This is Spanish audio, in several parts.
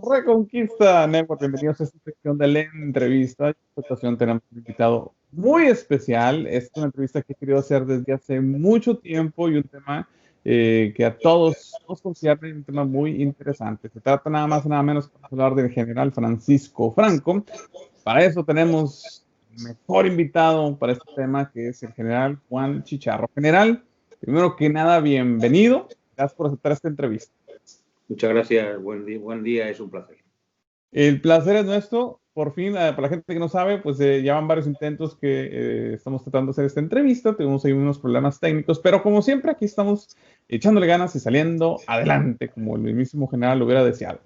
Reconquista Network, bienvenidos a esta sección de la entrevista. En esta ocasión tenemos un invitado muy especial. Es una entrevista que he querido hacer desde hace mucho tiempo y un tema que a todos nos concierne, un tema muy interesante. Se trata nada más y nada menos que vamos a hablar del general Francisco Franco. Para eso tenemos el mejor invitado para este tema, que es el general Juan Chicharro. General, primero que nada, bienvenido. Gracias por aceptar esta entrevista. Muchas gracias, buen día, es un placer. El placer es nuestro. Por fin, para la gente que no sabe, pues ya van varios intentos que estamos tratando de hacer esta entrevista. Tuvimos ahí unos problemas técnicos, pero como siempre, aquí estamos echándole ganas y saliendo adelante, como el mismísimo general lo hubiera deseado.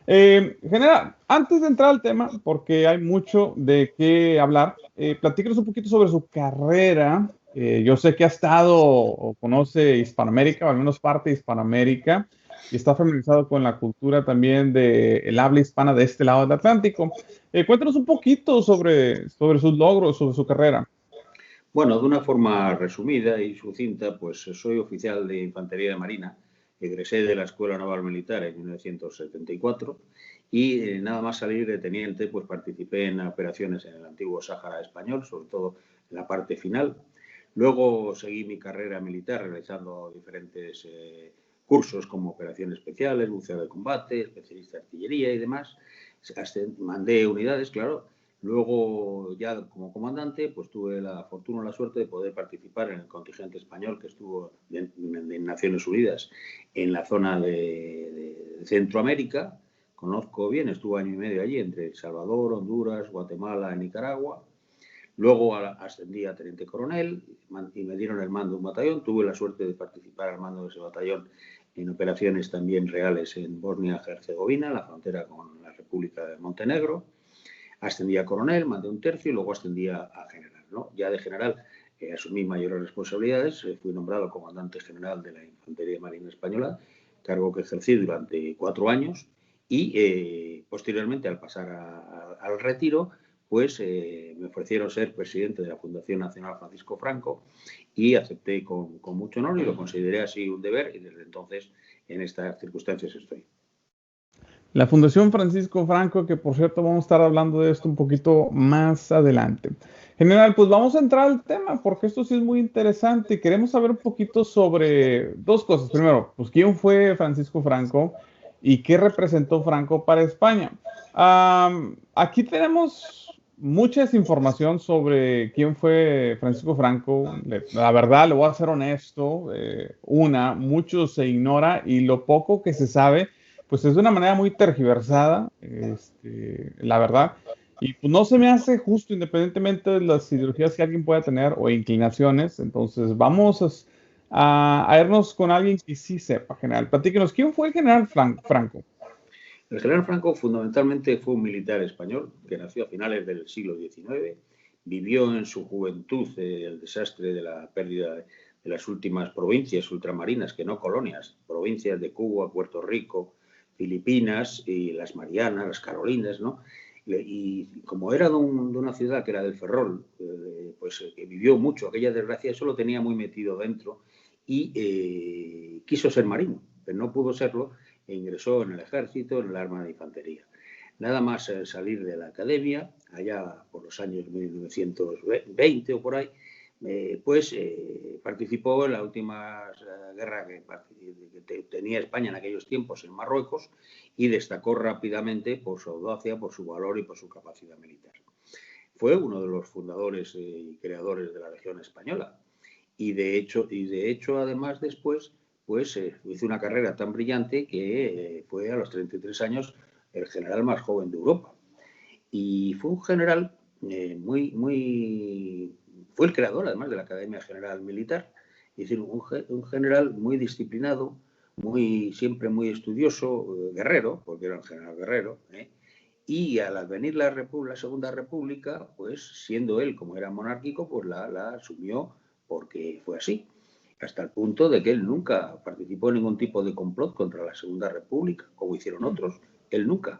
General, antes de entrar al tema, porque hay mucho de qué hablar, platíquenos un poquito sobre su carrera. Yo sé que ha estado o conoce Hispanoamérica, o al menos parte de Hispanoamérica, y está familiarizado con la cultura también del habla hispana de este lado del Atlántico. Cuéntanos un poquito sobre sus logros, sobre su carrera. Bueno, de una forma resumida y sucinta, pues soy oficial de Infantería de Marina, egresé de la Escuela Naval Militar en 1974 y nada más salir de teniente, pues participé en operaciones en el antiguo Sáhara español, sobre todo en la parte final. Luego seguí mi carrera militar realizando diferentes cursos como operaciones especiales, buceo de combate, especialista de artillería y demás. Mandé unidades, claro. Luego, ya como comandante, pues tuve la fortuna o la suerte de poder participar en el contingente español que estuvo en Naciones Unidas en la zona de Centroamérica. Conozco bien, estuve año y medio allí, entre El Salvador, Honduras, Guatemala y Nicaragua. Luego ascendí a teniente coronel y me dieron el mando de un batallón. Tuve la suerte de participar al mando de ese batallón en operaciones también reales en Bosnia-Herzegovina, la frontera con la República de Montenegro. Ascendí a coronel, mandé un tercio y luego ascendí a general, ¿no? Ya de general asumí mayores responsabilidades, fui nombrado comandante general de la Infantería Marina Española, cargo que ejercí durante 4 años y posteriormente al pasar al retiro, pues me ofrecieron ser presidente de la Fundación Nacional Francisco Franco y acepté con mucho honor y lo consideré así un deber y desde entonces en estas circunstancias estoy. La Fundación Francisco Franco, que por cierto vamos a estar hablando de esto un poquito más adelante. General, pues vamos a entrar al tema porque esto sí es muy interesante y queremos saber un poquito sobre dos cosas. Primero, pues quién fue Francisco Franco y qué representó Franco para España. Aquí tenemos mucha información sobre quién fue Francisco Franco. La verdad, le voy a ser honesto, mucho se ignora y lo poco que se sabe pues es de una manera muy tergiversada, la verdad. Y pues no se me hace justo, independientemente de las ideologías que alguien pueda tener o inclinaciones. Entonces, vamos a irnos con alguien que sí sepa, general. Platíquenos, ¿quién fue el general Franco? El general Franco fundamentalmente fue un militar español que nació a finales del siglo XIX, vivió en su juventud el desastre de la pérdida de las últimas provincias ultramarinas, que no colonias, provincias de Cuba, Puerto Rico, Filipinas y las Marianas, las Carolinas, ¿no? Y como era de una ciudad que era del Ferrol, pues que vivió mucho aquella desgracia, eso lo tenía muy metido dentro y quiso ser marino, pero no pudo serlo e ingresó en el ejército, en el arma de infantería. Nada más salir de la academia, allá por los años 1920 o por ahí, pues participó en la última guerra que tenía España en aquellos tiempos en Marruecos y destacó rápidamente por su audacia, por su valor y por su capacidad militar. Fue uno de los fundadores y creadores de la Legión Española y de hecho además después pues hizo una carrera tan brillante que fue a los 33 años el general más joven de Europa. Y fue un general fue el creador además de la Academia General Militar, es decir, un general muy disciplinado, siempre muy estudioso, guerrero, porque era un general guerrero, y al advenir la Segunda República, pues siendo él como era monárquico, pues la asumió porque fue así, hasta el punto de que él nunca participó en ningún tipo de complot contra la Segunda República, como hicieron otros. Él nunca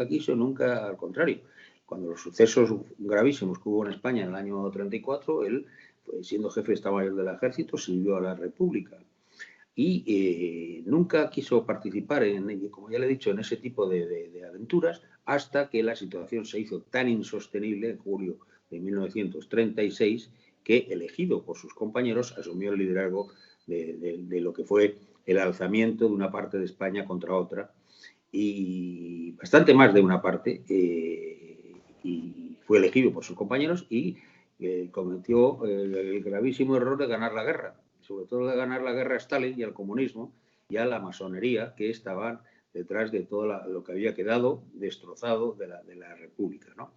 quiso, nunca, al contrario. Cuando los sucesos gravísimos que hubo en España en el año 34, él, pues, siendo jefe de Estado Mayor del Ejército, sirvió a la República. y nunca quiso participar, como ya le he dicho, en ese tipo de aventuras, hasta que la situación se hizo tan insostenible en julio de 1936 que, elegido por sus compañeros, asumió el liderazgo de lo que fue el alzamiento de una parte de España contra otra, y bastante más de una parte, y fue elegido por sus compañeros y cometió el gravísimo error de ganar la guerra, sobre todo de ganar la guerra a Stalin y al comunismo y a la masonería que estaban detrás de todo lo que había quedado destrozado de la República, ¿no?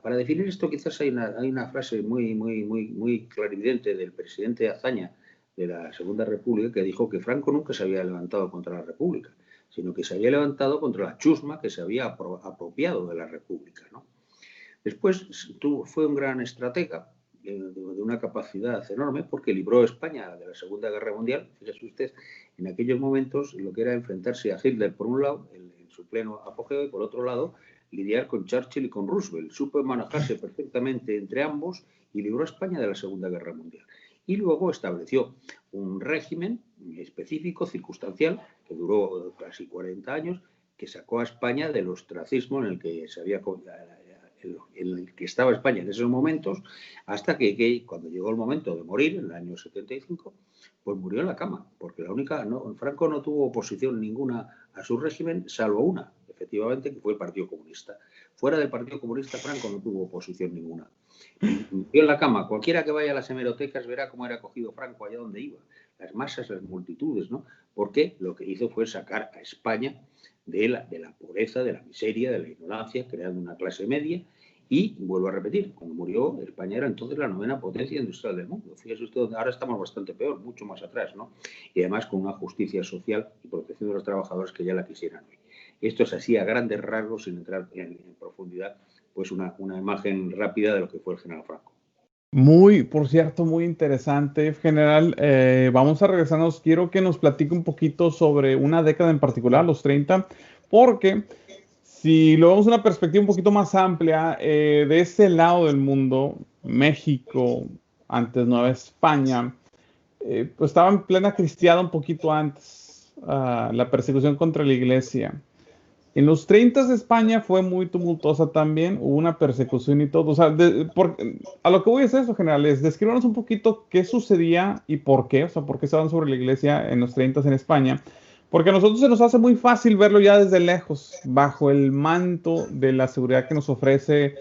Para definir esto quizás hay una frase muy clarividente del presidente Azaña de la Segunda República, que dijo que Franco nunca se había levantado contra la República, sino que se había levantado contra la chusma que se había apropiado de la República, ¿no? Después fue un gran estratega de una capacidad enorme, porque libró a España de la Segunda Guerra Mundial. Fíjese usted, en aquellos momentos lo que era enfrentarse a Hitler por un lado, en su pleno apogeo, y por otro lado lidiar con Churchill y con Roosevelt. Supo manejarse perfectamente entre ambos y libró a España de la Segunda Guerra Mundial. Y luego estableció un régimen específico, circunstancial, que duró casi 40 años, que sacó a España del ostracismo en el que se había en el que estaba España en esos momentos, hasta que cuando llegó el momento de morir, en el año 75, pues murió en la cama, porque Franco no tuvo oposición ninguna a su régimen, salvo una, efectivamente, que fue el Partido Comunista. Fuera del Partido Comunista, Franco no tuvo oposición ninguna. Y murió en la cama. Cualquiera que vaya a las hemerotecas verá cómo era acogido Franco allá donde iba. Las masas, las multitudes, ¿no? Porque lo que hizo fue sacar a España de la pobreza, de la miseria, de la ignorancia, creando una clase media. Y vuelvo a repetir, cuando murió, España era entonces la 9ª potencia industrial del mundo. Fíjese usted, ahora estamos bastante peor, mucho más atrás, ¿no? Y además con una justicia social y protección de los trabajadores que ya la quisieran hoy. Esto es así a grandes rasgos, sin entrar en profundidad, pues una imagen rápida de lo que fue el general Franco. Por cierto, muy interesante, general. Vamos a regresarnos. Quiero que nos platique un poquito sobre una década en particular, los 30, porque si lo vemos en una perspectiva un poquito más amplia, de ese lado del mundo, México, antes Nueva España, pues estaba en plena cristiada un poquito antes, la persecución contra la iglesia. En los 30 de España fue muy tumultuosa también, hubo una persecución y todo. O sea, a lo que voy a hacer eso, generales, descríbanos un poquito qué sucedía y por qué, o sea, por qué se hablan sobre la iglesia en los 30 en España. Porque a nosotros se nos hace muy fácil verlo ya desde lejos, bajo el manto de la seguridad que nos ofrece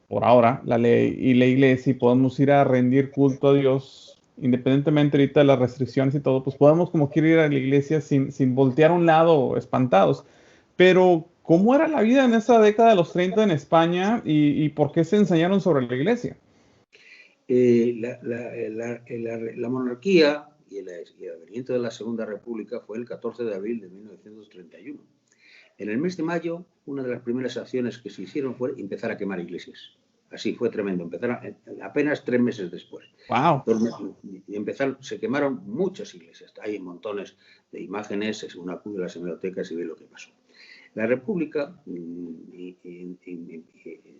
por ahora la ley y la iglesia, y podemos ir a rendir culto a Dios, independientemente ahorita de las restricciones y todo, pues podemos como quiera ir a la iglesia sin voltear a un lado espantados. Pero, ¿cómo era la vida en esa década de los 30 en España y por qué se enseñaron sobre la iglesia? La monarquía y el advenimiento de la Segunda República fue el 14 de abril de 1931. En el mes de mayo, una de las primeras acciones que se hicieron fue empezar a quemar iglesias. Así fue tremendo. Apenas 3 meses después. Wow. Se quemaron muchas iglesias. Hay montones de imágenes, uno acude a las hemerotecas y ve lo que pasó. La República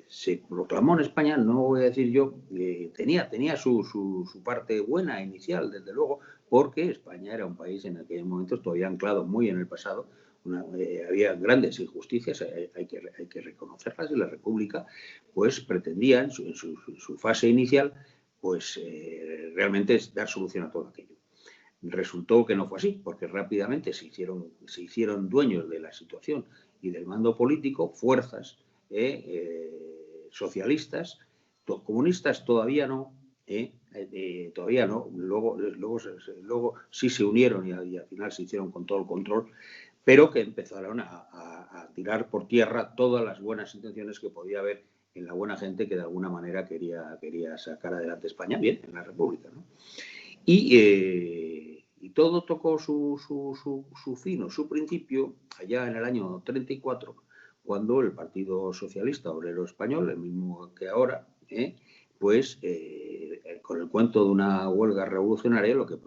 se proclamó en España, no voy a decir yo, tenía su parte buena inicial, desde luego, porque España era un país en aquellos momentos todavía anclado muy en el pasado. Había grandes injusticias, hay que reconocerlas, y la República pues pretendía en su fase inicial pues realmente dar solución a todo aquello. Resultó que no fue así, porque rápidamente se hicieron dueños de la situación y del mando político fuerzas socialistas, comunistas todavía no, luego sí se unieron y al final se hicieron con todo el control, pero que empezaron a tirar por tierra todas las buenas intenciones que podía haber en la buena gente que de alguna manera quería sacar adelante España bien en la República, ¿no? Y todo tocó su fin o su principio allá en el año 34, cuando el Partido Socialista Obrero Español, el mismo que ahora, pues con el cuento de una huelga revolucionaria, lo que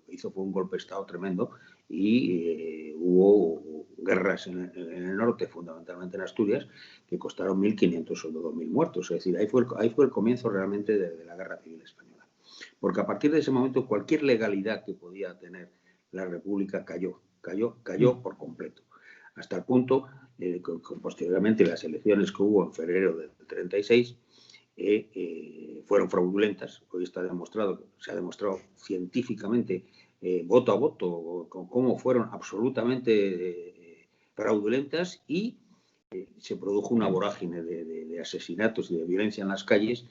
hizo fue un golpe de Estado tremendo, y hubo guerras en el norte, fundamentalmente en Asturias, que costaron 1.500 o 2.000 muertos. Es decir, ahí fue el comienzo realmente de la Guerra Civil Española. porque a partir de ese momento cualquier legalidad que podía tener la República cayó por completo, hasta el punto, posteriormente las elecciones que hubo en febrero del 36 fueron fraudulentas. Hoy se ha demostrado científicamente, voto a voto, cómo fueron absolutamente fraudulentas, y se produjo una vorágine de asesinatos y de violencia en las calles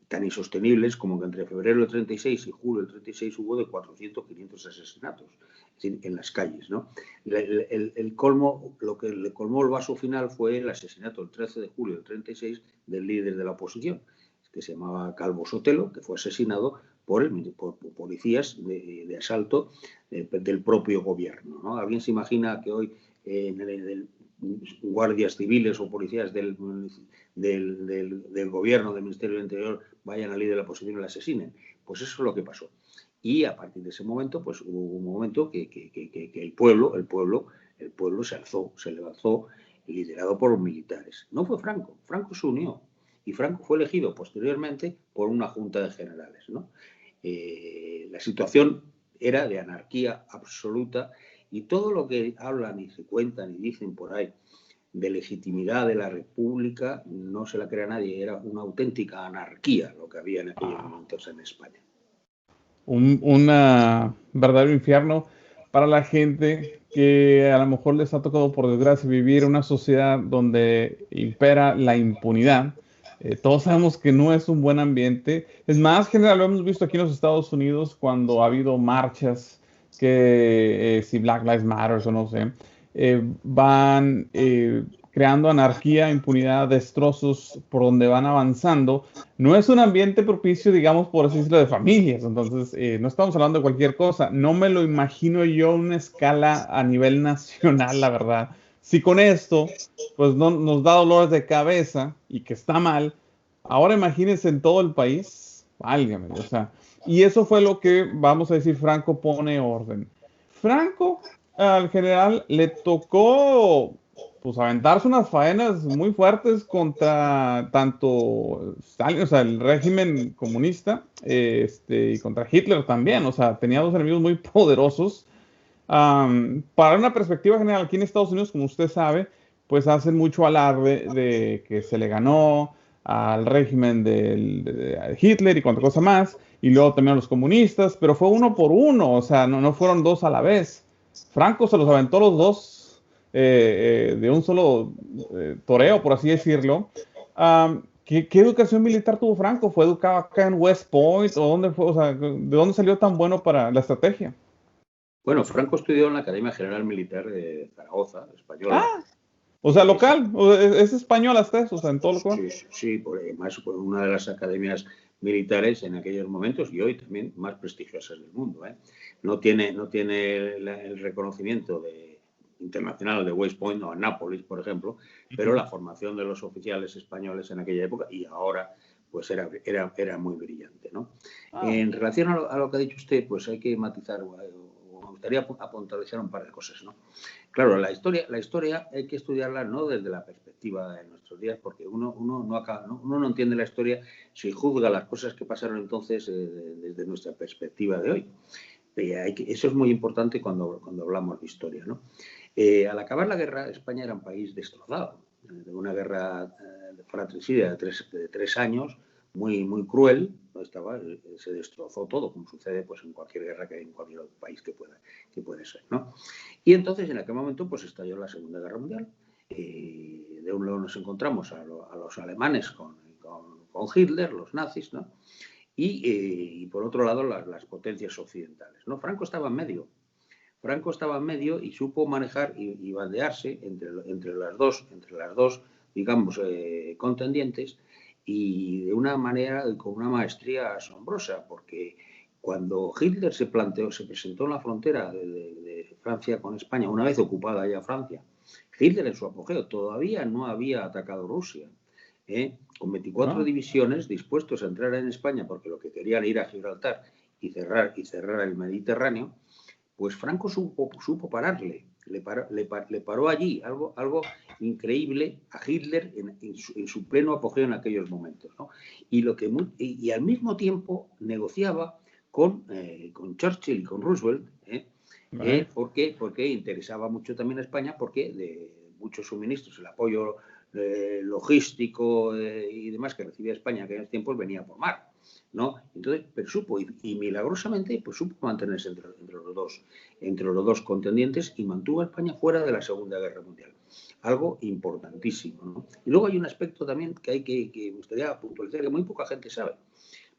tan insostenibles como que entre febrero del 36 y julio del 36 hubo de 400, 500 asesinatos, es decir, en las calles, ¿no? Lo que le colmó el vaso final fue el asesinato el 13 de julio del 36 del líder de la oposición, que se llamaba Calvo Sotelo, que fue asesinado por policías de asalto del propio gobierno, ¿no? ¿Alguien se imagina que hoy guardias civiles o policías del gobierno, del Ministerio del Interior, vayan al líder de la oposición y la asesinen? Pues eso es lo que pasó. Y a partir de ese momento, pues hubo un momento que el pueblo se levantó, liderado por los militares. No fue Franco, Franco se unió, y Franco fue elegido posteriormente por una junta de generales, ¿no? La situación era de anarquía absoluta, y todo lo que hablan y se cuentan y dicen por ahí de legitimidad de la República no se la crea nadie, era una auténtica anarquía lo que había en aquellos momentos en España. Un verdadero infierno para la gente que a lo mejor les ha tocado, por desgracia, vivir en una sociedad donde impera la impunidad. Todos sabemos que no es un buen ambiente. Es más, general, lo hemos visto aquí en los Estados Unidos cuando ha habido marchas que, si Black Lives Matter o no sé, van creando anarquía, impunidad, destrozos por donde van avanzando. No es un ambiente propicio, digamos, por así decirlo, de familias. Entonces, no estamos hablando de cualquier cosa. No me lo imagino yo en una escala a nivel nacional, la verdad. Si con esto, pues no nos da dolores de cabeza y que está mal, ahora imagínense en todo el país, válgame, o sea, y eso fue lo que, vamos a decir, Franco pone orden. Franco, al general, le tocó pues aventarse unas faenas muy fuertes contra tanto Stalin, o sea, el régimen comunista, y contra Hitler también, o sea, tenía dos enemigos muy poderosos. Para una perspectiva general, aquí en Estados Unidos, como usted sabe, pues hacen mucho alarde de que se le ganó al régimen de Hitler y cuánta cosa más, y luego también a los comunistas, pero fue uno por uno, o sea, no fueron dos a la vez. Franco se los aventó los dos de un solo toreo, por así decirlo. ¿Qué educación militar tuvo Franco? ¿Fue educado acá en West Point? ¿O dónde fue? O sea, ¿de dónde salió tan bueno para la estrategia? Bueno, Franco estudió en la Academia General Militar de Zaragoza, española. O sea, local, es español hasta eso, o sea, en todo lo cual. Sí, además fue una de las academias militares en aquellos momentos y hoy también más prestigiosas del mundo, ¿eh? No tiene el reconocimiento internacional de West Point o Annapolis, por ejemplo, pero la formación de los oficiales españoles en aquella época y ahora pues era muy brillante, ¿no? En relación a lo que ha dicho usted, pues hay que matizar, me gustaría puntualizar un par de cosas, ¿no? Claro, la historia hay que estudiarla no desde la perspectiva de nuestros días, porque uno no entiende la historia si juzga las cosas que pasaron entonces desde nuestra perspectiva de hoy. Eso es muy importante cuando hablamos de historia, ¿no? Al acabar la guerra, España era un país destrozado, de una guerra fratricida de tres años, muy cruel. Se destrozó todo, como sucede pues en cualquier guerra que hay en cualquier otro país que puede ser, ¿no? Y entonces en aquel momento pues estalló la Segunda Guerra Mundial. De un lado nos encontramos a los alemanes con Hitler, los nazis, ¿no? Y por otro lado las potencias occidentales, ¿no? Franco estaba en medio y supo manejar y bandearse entre las dos digamos, contendientes, y de una manera, con una maestría asombrosa, porque cuando Hitler se presentó en la frontera de Francia con España, una vez ocupada ya Francia, Hitler en su apogeo todavía no había atacado Rusia, con 24 divisiones dispuestos a entrar en España porque lo que querían ir a Gibraltar y cerrar el Mediterráneo. Pues Franco supo pararle, le paró allí, algo increíble a Hitler en su pleno apogeo en aquellos momentos, ¿no? Y al mismo tiempo negociaba con Churchill y con Roosevelt, Vale. porque interesaba mucho también a España, porque de muchos suministros, el apoyo logístico y demás que recibía España en aquellos tiempos venía por mar, ¿no? Entonces, pero supo, y milagrosamente, pues supo mantenerse entre los dos contendientes y mantuvo a España fuera de la Segunda Guerra Mundial. Algo importantísimo, ¿no? Y luego hay un aspecto también que me gustaría puntualizar, que muy poca gente sabe.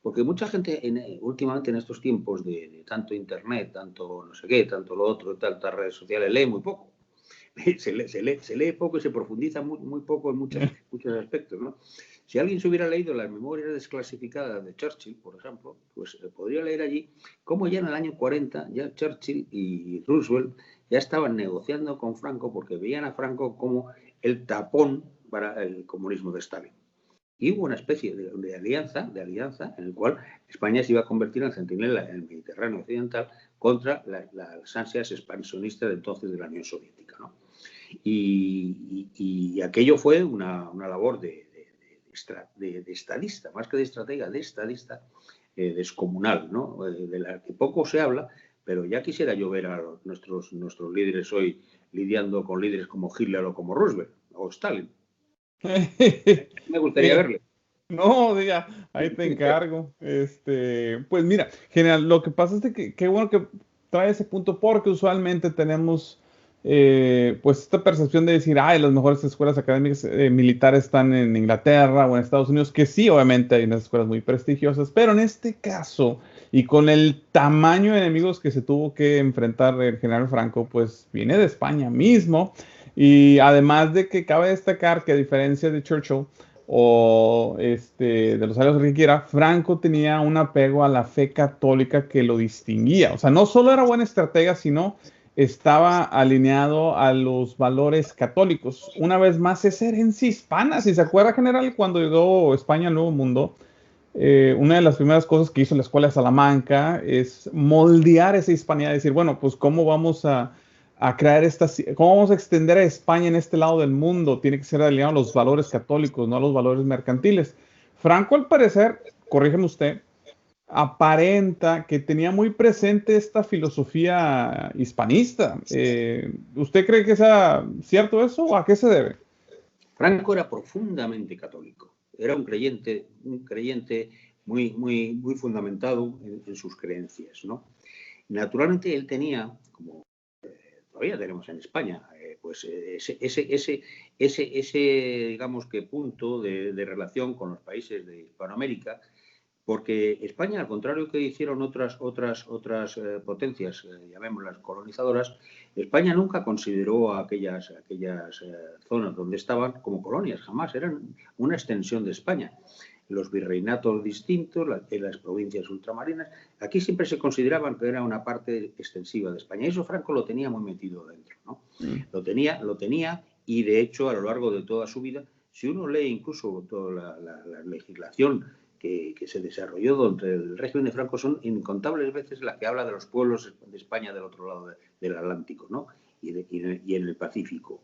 Porque mucha gente últimamente en estos tiempos de tanto internet, tanto no sé qué, tanto lo otro, tantas redes sociales, lee muy poco. Se lee poco y se profundiza muy poco en muchos aspectos, ¿no? Si alguien se hubiera leído las memorias desclasificadas de Churchill, por ejemplo, pues podría leer allí cómo ya en el año 40 ya Churchill y Roosevelt ya estaban negociando con Franco porque veían a Franco como el tapón para el comunismo de Stalin. Y hubo una especie de alianza en el cual España se iba a convertir en centinela en el Mediterráneo occidental contra las ansias expansionistas de entonces de la Unión Soviética, ¿no? Y aquello fue una labor de estadista, más que de estratega, de estadista descomunal, ¿no? De la que poco se habla, pero ya quisiera yo ver a nuestros líderes hoy lidiando con líderes como Hitler o como Roosevelt o Stalin. Me gustaría Eh, verle. no, diga, ahí te encargo. Pues mira, general, lo que pasa es de que qué bueno que trae ese punto, porque usualmente tenemos pues esta percepción de decir, ay, las mejores escuelas académicas militares están en Inglaterra o en Estados Unidos, que sí, obviamente hay unas escuelas muy prestigiosas, pero en este caso, y con el tamaño de enemigos que se tuvo que enfrentar el general Franco, pues viene de España mismo. Y además de que cabe destacar que a diferencia de Churchill, o de los años que quiera, Franco tenía un apego a la fe católica que lo distinguía. O sea, no solo era buena estratega, sino estaba alineado a los valores católicos. Una vez más, es herencia hispana. Si se acuerda, general, cuando llegó España al Nuevo Mundo, una de las primeras cosas que hizo la Escuela de Salamanca es moldear esa hispanidad, decir, bueno, pues cómo vamos a crear cómo vamos a extender a España en este lado del mundo. Tiene que ser alineado a los valores católicos, no a los valores mercantiles. Franco, al parecer, corrígeme usted, aparenta que tenía muy presente esta filosofía hispanista. ¿Usted cree que sea cierto eso o a qué se debe? Franco era profundamente católico. Era un creyente muy fundamentado en sus creencias, ¿no? Naturalmente él tenía, como todavía tenemos en España, pues ese digamos que punto de relación con los países de Hispanoamérica, porque España, al contrario que hicieron otras potencias, llamémoslas colonizadoras, España nunca consideró a aquellas zonas donde estaban como colonias, jamás, eran una extensión de España. Los virreinatos distintos, las provincias ultramarinas, aquí siempre se consideraban que era una parte extensiva de España. Y eso Franco lo tenía muy metido dentro, ¿no? Lo tenía y de hecho a lo largo de toda su vida, si uno lee incluso toda la legislación que se desarrolló durante el régimen de Franco, son incontables veces las que habla de los pueblos de España del otro lado del Atlántico, ¿no? Y en el Pacífico.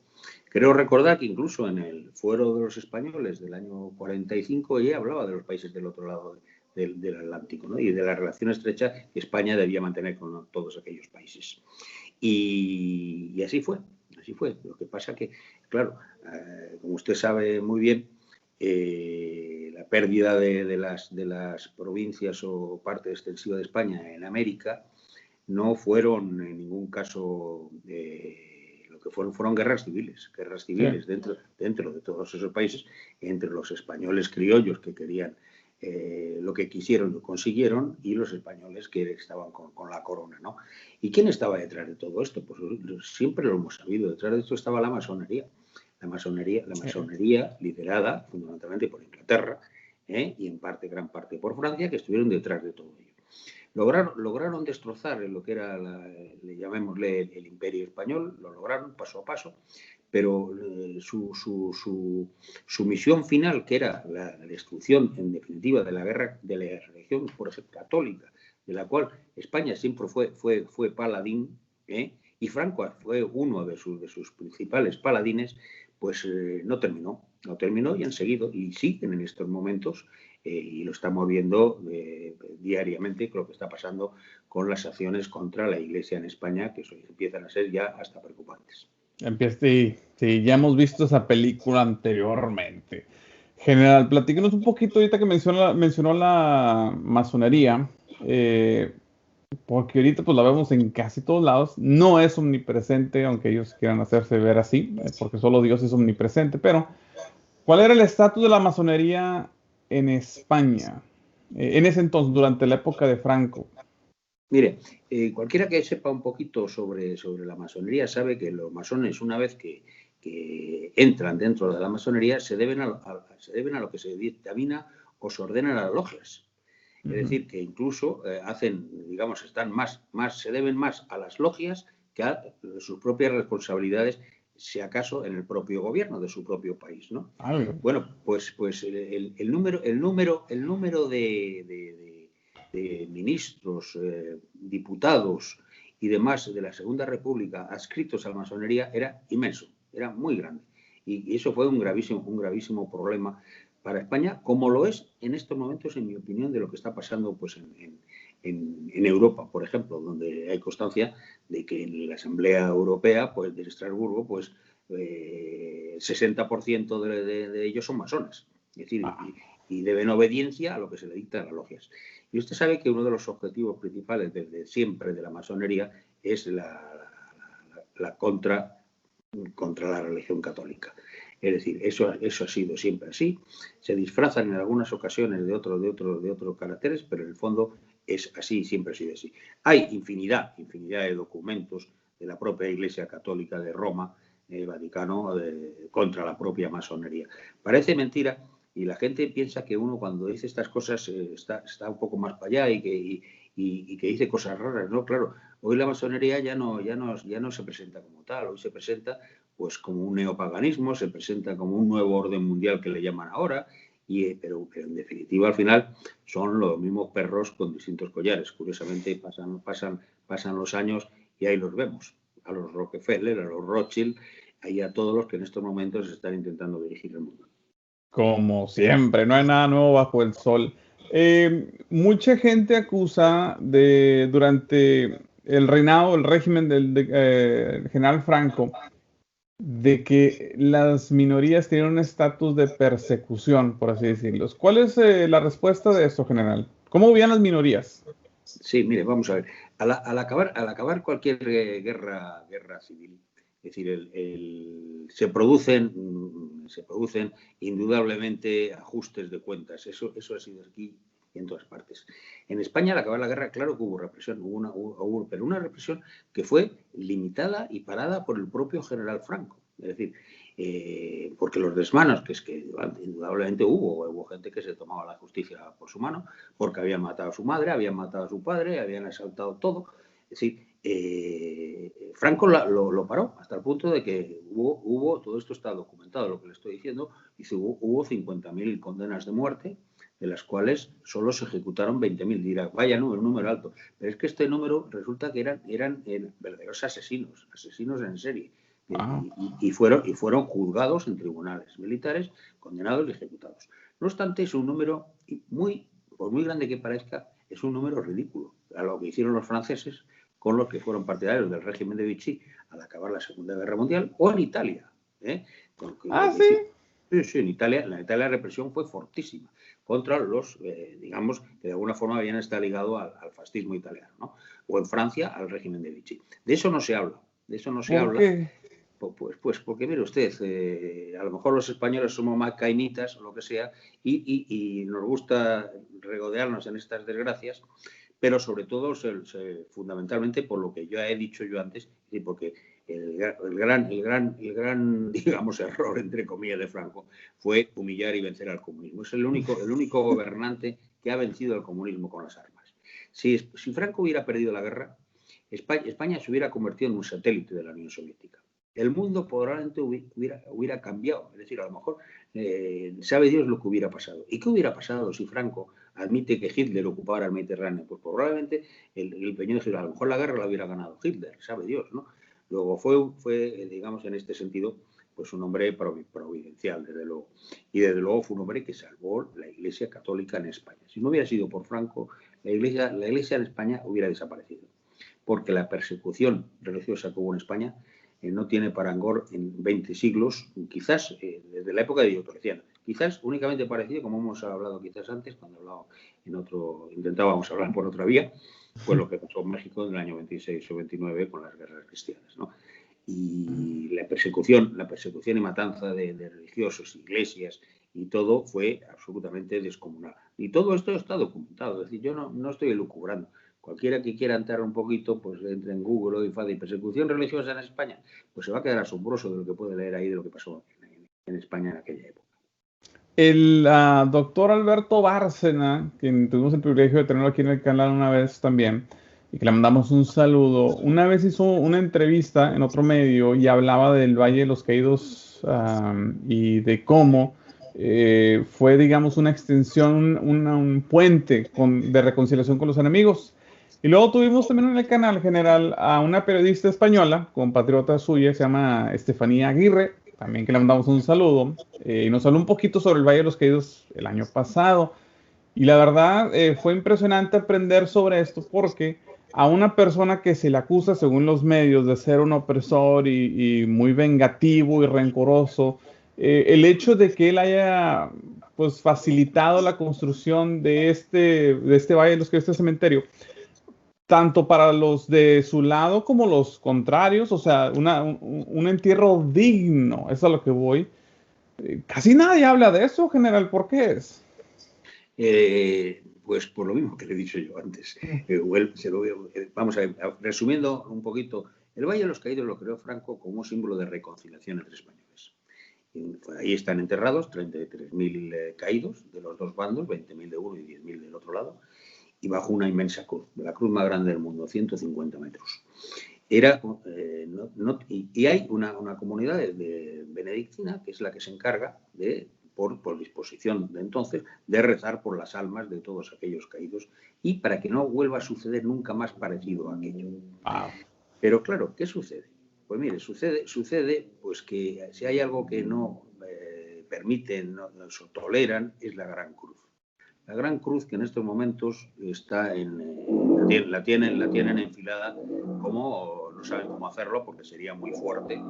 Creo recordar que incluso en el Fuero de los Españoles del año 45 ella hablaba de los países del otro lado del Atlántico, ¿no? Y de la relación estrecha que España debía mantener con todos aquellos países. Y así fue. Lo que pasa que, claro, como usted sabe muy bien, la pérdida de las provincias o parte extensiva de España en América no fueron en ningún caso lo que fueron guerras civiles Sí. dentro de todos esos países, entre los españoles criollos que querían lo que quisieron lo consiguieron y los españoles que estaban con la corona, ¿no? ¿Y quién estaba detrás de todo esto? Pues siempre lo hemos sabido, detrás de esto estaba la masonería. La masonería liderada fundamentalmente por Inglaterra y en gran parte por Francia, que estuvieron detrás de todo ello. Lograron destrozar lo que era, llamémosle, el imperio español, lo lograron paso a paso, pero su misión final, que era la destrucción, en definitiva, de la guerra de la religión, por ser católica, de la cual España siempre fue paladín, y Franco fue uno de sus principales paladines, pues no terminó y han seguido y siguen en estos momentos y lo estamos viendo diariamente con lo que está pasando con las acciones contra la Iglesia en España, que empiezan a ser ya hasta preocupantes. Sí, sí, ya hemos visto esa película anteriormente. General, platícanos un poquito ahorita que mencionó la masonería, porque ahorita pues la vemos en casi todos lados. No es omnipresente, aunque ellos quieran hacerse ver así, porque solo Dios es omnipresente. Pero, ¿cuál era el estatus de la masonería en España? En ese entonces, durante la época de Franco. Mire, cualquiera que sepa un poquito sobre la masonería sabe que los masones, una vez que entran dentro de la masonería, se deben a lo que se dictamina o se ordenan a las logias. Es decir, que incluso se deben más a las logias que a sus propias responsabilidades, si acaso en el propio gobierno de su propio país, ¿no? Bueno, pues el número de ministros, diputados y demás de la Segunda República adscritos a la masonería era inmenso, era muy grande. Y eso fue un gravísimo problema para España, como lo es en estos momentos, en mi opinión, de lo que está pasando pues, en Europa, por ejemplo, donde hay constancia de que en la Asamblea Europea pues, de Estrasburgo, pues, 60% de ellos son masones. Es decir, y deben obediencia a lo que se le dicta a las logias. Y usted sabe que uno de los objetivos principales desde siempre de la masonería es la contra la religión católica. Es decir, eso ha sido siempre así. Se disfrazan en algunas ocasiones de otros caracteres, pero en el fondo es así, siempre ha sido así. Hay infinidad de documentos de la propia Iglesia Católica de Roma, Vaticano, contra la propia masonería. Parece mentira y la gente piensa que uno cuando dice estas cosas está un poco más para allá y que dice cosas raras. No, claro, hoy la masonería ya no se presenta como tal, hoy se presenta pues como un neopaganismo, se presenta como un nuevo orden mundial que le llaman ahora, pero en definitiva al final son los mismos perros con distintos collares. Curiosamente pasan los años y ahí los vemos, a los Rockefeller, a los Rothschild, y a todos los que en estos momentos están intentando dirigir el mundo. Como siempre, no hay nada nuevo bajo el sol. Mucha gente acusa durante el reinado, el régimen del general Franco, de que las minorías tienen un estatus de persecución, por así decirlo. ¿Cuál es la respuesta de esto, general? ¿Cómo veían las minorías? Sí, mire, vamos a ver. Al acabar cualquier guerra civil, es decir, se producen indudablemente ajustes de cuentas. Eso ha sido aquí y en todas partes. En España, al acabar la guerra, claro que hubo represión, pero una represión que fue limitada y parada por el propio general Franco. Es decir, porque los desmanos, que es que indudablemente hubo gente que se tomaba la justicia por su mano, porque habían matado a su madre, habían matado a su padre, habían asaltado todo. Es decir, Franco lo paró hasta el punto de que hubo, todo esto está documentado, lo que le estoy diciendo, hubo 50.000 condenas de muerte, de las cuales solo se ejecutaron 20.000. Dirá, vaya número alto. Pero es que este número resulta que eran verdaderos asesinos en serie. Y fueron juzgados en tribunales militares, condenados y ejecutados. No obstante, es un número por muy grande que parezca, es un número ridículo a lo que hicieron los franceses con los que fueron partidarios del régimen de Vichy al acabar la Segunda Guerra Mundial, o en Italia. Sí. Sí, en Italia la represión fue fortísima contra los, digamos, que de alguna forma habían estado ligados al fascismo italiano, ¿no? O en Francia al régimen de Vichy. De eso no se habla. ¿Por qué? Pues porque, mire usted, a lo mejor los españoles somos más cainitas o lo que sea y nos gusta regodearnos en estas desgracias, pero sobre todo fundamentalmente por lo que ya he dicho yo antes, y porque el gran digamos, error, entre comillas, de Franco fue humillar y vencer al comunismo. Es el único gobernante que ha vencido al comunismo con las armas. Si Franco hubiera perdido la guerra, España se hubiera convertido en un satélite de la Unión Soviética. El mundo probablemente hubiera cambiado. Es decir, a lo mejor sabe Dios lo que hubiera pasado. ¿Y qué hubiera pasado si Franco admite que Hitler ocupara el Mediterráneo? Pues probablemente el peñón de Hitler, a lo mejor la guerra la hubiera ganado Hitler, sabe Dios, ¿no? Luego fue digamos, en este sentido, pues un hombre providencial, desde luego. Y desde luego fue un hombre que salvó la Iglesia católica en España. Si no hubiera sido por Franco, la Iglesia en España hubiera desaparecido, porque la persecución religiosa que hubo en España no tiene parangón en 20 siglos, quizás desde la época de Diocleciano. Quizás únicamente parecido, como hemos hablado quizás antes, cuando intentábamos hablar por otra vía, pues lo que pasó en México en el año 26 o 29 con las guerras cristianas, ¿no? Y la persecución y matanza de religiosos, iglesias y todo fue absolutamente descomunal. Y todo esto está documentado, es decir, yo no estoy elucubrando. Cualquiera que quiera entrar un poquito, pues entre en Google y persecución religiosa en España, pues se va a quedar asombroso de lo que puede leer ahí de lo que pasó en España en aquella época. El doctor Alberto Bárcena, quien tuvimos el privilegio de tenerlo aquí en el canal una vez también, y que le mandamos un saludo, una vez hizo una entrevista en otro medio y hablaba del Valle de los Caídos y de cómo fue, digamos, una extensión, un puente de reconciliación con los enemigos. Y luego tuvimos también en el canal general a una periodista española, compatriota suya, se llama Estefanía Aguirre, también que le mandamos un saludo, y nos habló un poquito sobre el Valle de los Caídos el año pasado. Y la verdad fue impresionante aprender sobre esto porque a una persona que se le acusa, según los medios, de ser un opresor y muy vengativo y rencoroso, el hecho de que él haya pues facilitado la construcción de este Valle de los Caídos, este cementerio, tanto para los de su lado como los contrarios, o sea, un entierro digno, eso es a lo que voy. Casi nadie habla de eso, general, ¿por qué es? Pues por lo mismo que le he dicho yo antes. Vamos a ver, resumiendo un poquito, el Valle de los Caídos lo creó Franco como un símbolo de reconciliación entre españoles. Ahí están enterrados 33.000 caídos de los dos bandos, 20.000 de uno y 10.000 del otro lado, y bajo una inmensa cruz, la cruz más grande del mundo, 150 metros. Y hay una comunidad de benedictina que es la que se encarga de, por disposición de entonces, de rezar por las almas de todos aquellos caídos y para que no vuelva a suceder nunca más parecido a aquello. Wow. Pero claro, ¿qué sucede? Pues mire, sucede pues que si hay algo que no permiten, no toleran, es la Gran Cruz. La Gran Cruz, que en estos momentos está la tienen enfilada, como no saben cómo hacerlo porque sería muy fuerte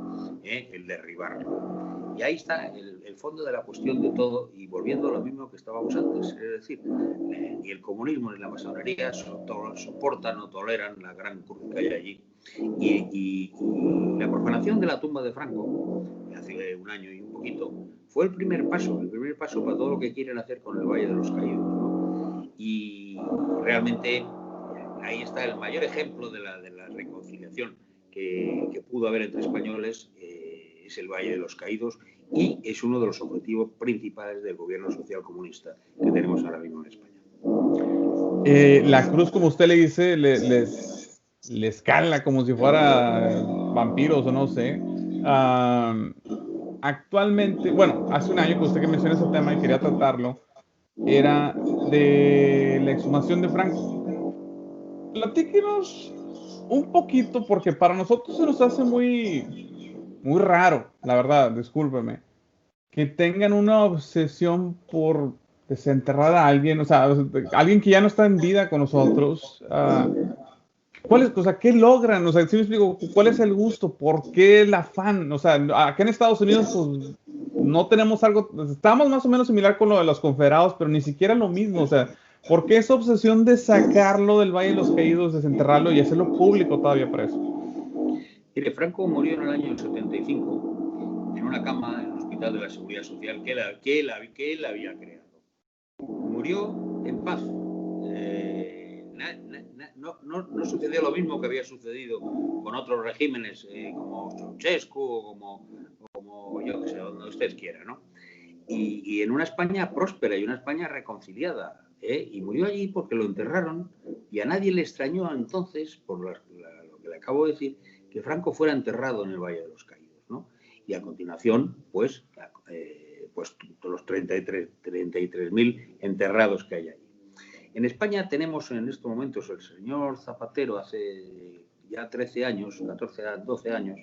el derribarlo. Y ahí está el fondo de la cuestión de todo, y volviendo a lo mismo que estábamos antes, es decir, ni el comunismo ni la masonería soportan o toleran la Gran Cruz que hay allí. Y la profanación de la tumba de Franco, hace un año y un poquito, fue el primer paso para todo lo que quieren hacer con el Valle de los Caídos, ¿no? Y realmente ahí está el mayor ejemplo de la reconciliación que pudo haber entre españoles, es el Valle de los Caídos, y es uno de los objetivos principales del gobierno social comunista que tenemos ahora mismo en España. La cruz, como usted le dice, les cala como si fuera vampiros o no sé. Actualmente, bueno, hace un año que usted que menciona ese tema y quería tratarlo, era de la exhumación de Franco. Platíquenos un poquito, porque para nosotros se nos hace muy raro, la verdad, discúlpeme, que tengan una obsesión por desenterrar a alguien, o sea, alguien que ya no está en vida con nosotros. O sea, ¿qué logran? O sea, si me explico, ¿cuál es el gusto? ¿Por qué el afán? O sea, acá en Estados Unidos, pues, no tenemos algo, estamos más o menos similar con lo de los confederados, pero ni siquiera lo mismo. O sea, ¿por qué esa obsesión de sacarlo del Valle de los Caídos, desenterrarlo y hacerlo público todavía para eso? Mire, Franco murió en el año 75 en una cama en el Hospital de la Seguridad Social que él había creado. Murió en paz. No sucedió lo mismo que había sucedido con otros regímenes como Ceausescu o como yo que sé, donde usted quiera, ¿no? Y en una España próspera y una España reconciliada. Y murió allí porque lo enterraron, y a nadie le extrañó entonces, por lo que le acabo de decir, que Franco fuera enterrado en el Valle de los Caídos, ¿no? Y a continuación, pues los 33.000 enterrados que hay allí. En España tenemos en estos momentos, el señor Zapatero hace ya 13 años, 14, 12 años,